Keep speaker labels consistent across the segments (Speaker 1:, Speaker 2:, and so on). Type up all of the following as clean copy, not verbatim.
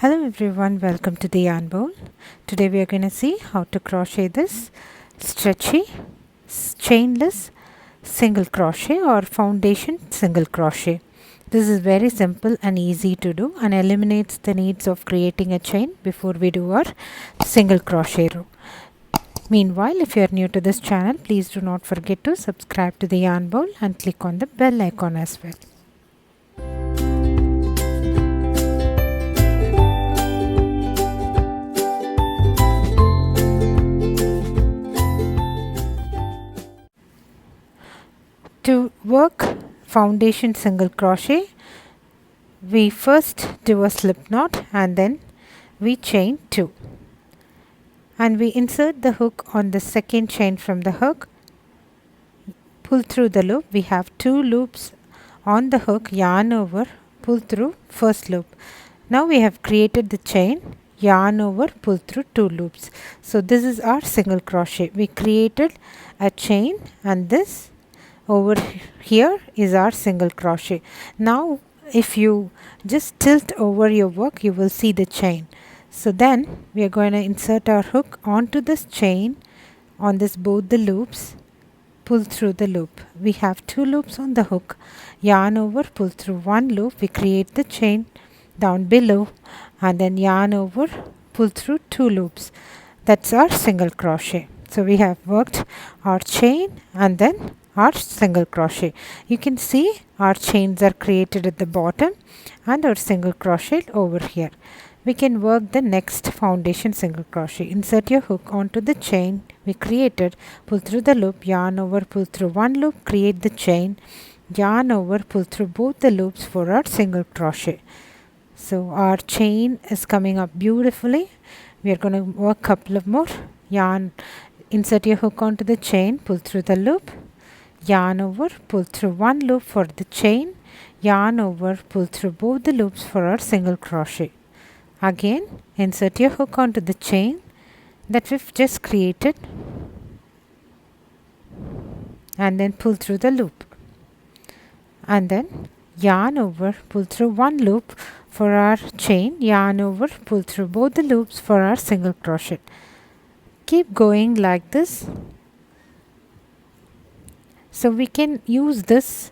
Speaker 1: Hello everyone, welcome to the yarn bowl. Today we are going to see how to crochet this stretchy chainless single crochet or foundation single crochet. This is very simple and easy to do and eliminates the needs of creating a chain before we do our single crochet row. Meanwhile, if you are new to this channel, please do not forget to subscribe to the yarn bowl and click on the bell icon as well. To work foundation single crochet, we first do a slip knot and then we chain 2 and we insert the hook on the second chain from the hook, pull through the loop. We have 2 loops on the hook, yarn over, pull through first loop. Now we have created the chain, yarn over, pull through 2 loops. So this is our single crochet. We created a chain and this over here is our single crochet. Now if you just tilt over your work, you will see the chain. So then we are going to insert our hook onto this chain on this both the loops, pull through the loop. We have 2 loops on the hook, yarn over, pull through 1 loop. We create the chain down below and then yarn over, pull through 2 loops. That's our single crochet. So we have worked our chain and then our single crochet. You can see our chains are created at the bottom and our single crochet over here. We can work the next foundation single crochet. Insert your hook onto the chain we created, pull through the loop, yarn over, pull through 1 loop, create the chain, yarn over, pull through both the loops for our single crochet. So our chain is coming up beautifully. We are going to work a couple of more. Yarn, insert your hook onto the chain, pull through the loop, yarn over, pull through 1 loop for the chain, yarn over, pull through both the loops for our single crochet. Again, insert your hook onto the chain that we've just created and then pull through the loop and then yarn over, pull through 1 loop for our chain, yarn over, pull through both the loops for our single crochet. Keep going like this. So we can use this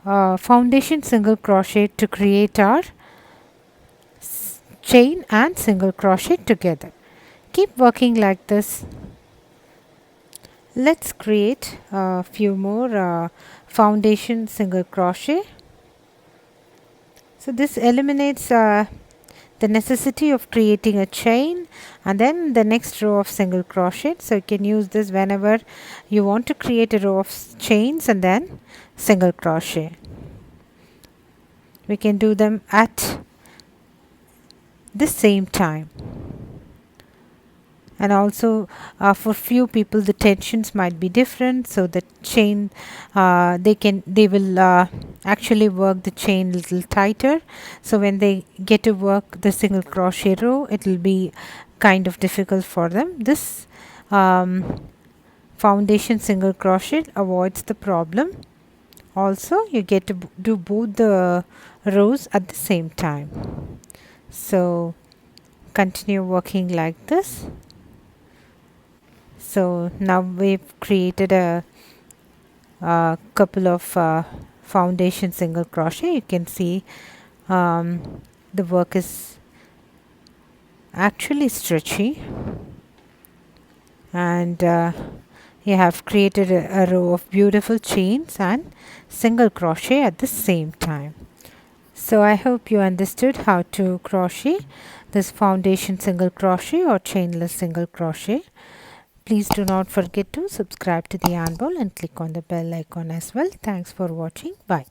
Speaker 1: foundation single crochet to create our chain and single crochet together. Keep working like this. Let's create a few more foundation single crochet. So this eliminates the necessity of creating a chain and then the next row of single crochet. So you can use this whenever you want to create a row of chains and then single crochet. We can do them at the same time. And also for few people the tensions might be different, so the chain they will actually work the chain a little tighter. So when they get to work the single crochet row, it will be kind of difficult for them. This foundation single crochet avoids the problem. Also you get to do both the rows at the same time. So continue working like this. So now we've created a couple of foundation single crochet. You can see the work is actually stretchy and you have created a row of beautiful chains and single crochet at the same time. So I hope you understood how to crochet this foundation single crochet or chainless single crochet. Please do not forget to subscribe to the yarn bowl and click on the bell icon as well. Thanks for watching. Bye.